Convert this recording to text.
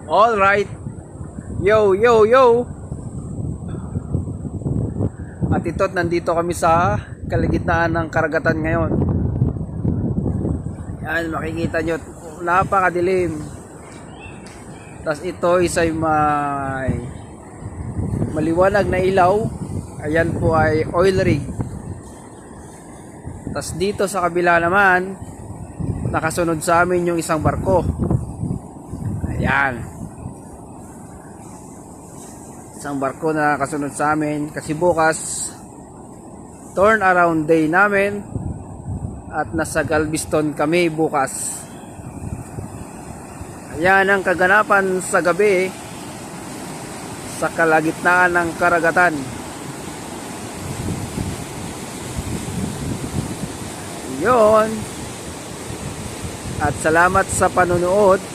All right. Yo, yo, yo. At ito't nandito kami sa kalagitnaan ng karagatan ngayon. Yan, makikita nyo, napakadilim. Tapos ito isa'y may maliwanag na ilaw. Ayan po ay oil rig. Tapos dito sa kabila naman, nakasunod sa amin yung isang barko. Ayan. Isang barko na nakasunod sa amin kasi bukas turn around day namin at nasa Galveston kami bukas. Ayan ang kaganapan sa gabi sa kalagitnaan ng karagatan. Yun. At salamat sa panunood.